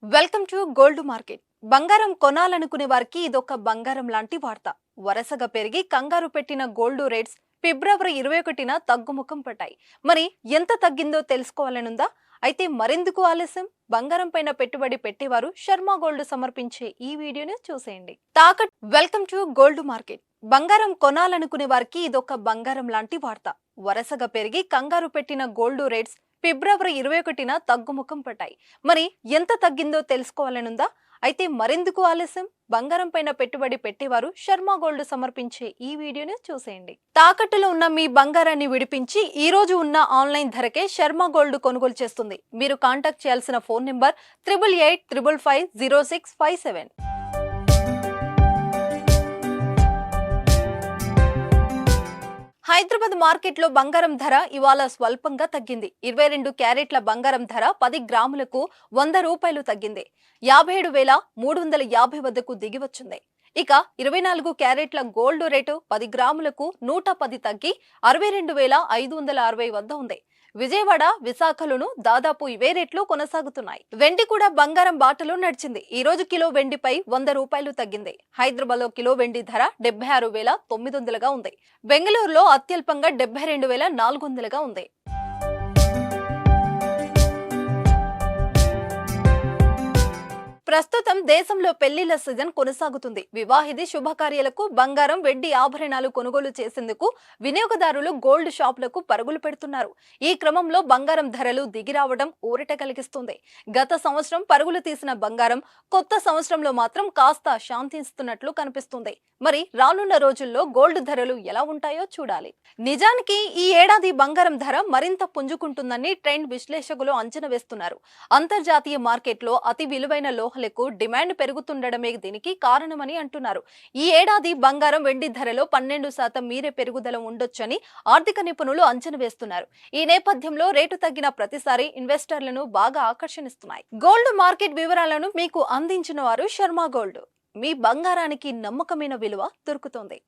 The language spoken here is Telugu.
Welcome to gold market. బంగారం కొనాలనుకునే వారికి ఇదొక బంగారం లాంటి వార్త. వరుసగా పెరిగి కంగారు పెట్టిన గోల్డ్ రేట్స్ ఫిబ్రవరి 21న తగ్గుముఖం పట్టాయి. మరి ఎంత తగ్గిందో తెలుసుకోవాలనుందా? అయితే మరెందుకు ఆలస్యం? బంగారం పైన పెట్టుబడి పెట్టేవారు శర్మ గోల్డ్ సమర్పించే ఈ వీడియోని చూసేయండి. Welcome to gold market. బంగారం కొనాలనుకునే వారికి ఇదొక బంగారం లాంటి వార్త. వరుసగా పెరిగి కంగారు పెట్టిన గోల్డ్ రేట్స్ ఫిబ్రవరి 21న తగ్గుముఖం పట్టాయి. మరి ఎంత తగ్గిందో తెలుసుకోవాలనుందా? అయితే మరెందుకు ఆలస్యం? బంగారం పైన పెట్టుబడి పెట్టేవారు శర్మ గోల్డ్ సమర్పించే ఈ వీడియోని చూసేయండి. తాకట్టులో ఉన్న మీ బంగారాన్ని విడిపించి ఈ రోజు ఉన్న ఆన్లైన్ ధరకే శర్మ గోల్డ్ కొనుగోలు చేస్తుంది. మీరు కాంటాక్ట్ చేయాల్సిన ఫోన్ నెంబర్ 8885550657. హైదరాబాద్ మార్కెట్ లో బంగారం ధర ఇవాళ స్వల్పంగా తగ్గింది. 22 క్యారెట్ల బంగారం ధర 10 గ్రాములకు 100 రూపాయలు తగ్గింది. 57,350 వద్దకు దిగి వచ్చింది. ఇక 24 క్యారెట్ల గోల్డ్ రేటు 10 గ్రాములకు 110 తగ్గి 62,560 వద్ద ఉంది. విజయవాడ, విశాఖలోను దాదాపు ఇవే రేట్లు కొనసాగుతున్నాయి. వెండి కూడా బంగారం బాటలో నడిచింది. ఈ రోజు కిలో వెండిపై 100 రూపాయలు తగ్గింది. హైదరాబాద్ లో కిలో వెండి ధర 76,900గా ఉంది. బెంగళూరులో అత్యల్పంగా 72,400గా ఉంది. ప్రస్తుతం దేశంలో పెళ్లిళ్ల సీజన్ కొనసాగుతుంది. వివాహిత శుభకార్యాలకు బంగారం, వెండి ఆభరణాలు కొనుగోలు చేసేందుకు వినియోగదారులు గోల్డ్ షాపులకు పరుగులు పెడుతున్నారు. ఈ క్రమంలో బంగారం ధరలు దిగిరావడం ఊరట కలిగిస్తుంది. గత సంవత్సరం పరుగులు తీసిన బంగారం కొత్త సంవత్సరంలో మాత్రం కాస్త శాంతిస్తున్నట్లు కనిపిస్తుంది. మరి రానున్న రోజుల్లో గోల్డ్ ధరలు ఎలా ఉంటాయో చూడాలి. నిజానికి ఈ ఏడాది బంగారం ధర మరింత పుంజుకుంటుందని ట్రెండ్ విశ్లేషకులు అంచనా వేస్తున్నారు. అంతర్జాతీయ మార్కెట్లో అతి విలువైన లోహాలకు డిమాండ్ పెరుగుతుండడమే దీనికి కారణమని అంటున్నారు. ఈ ఏడాది బంగారం, వెండి ధరలో 12% మీరే పెరుగుదల ఉండొచ్చని ఆర్థిక నిపుణులు అంచనా వేస్తున్నారు. ఈ నేపథ్యంలో రేటు తగ్గిన ప్రతిసారి ఇన్వెస్టర్లను బాగా ఆకర్షిస్తున్నాయి. గోల్డ్ మార్కెట్ వివరాలను మీకు అందించిన వారు శర్మ గోల్డ్. మీ బంగారానికి నమ్మకమైన విలువ దొరుకుతుంది.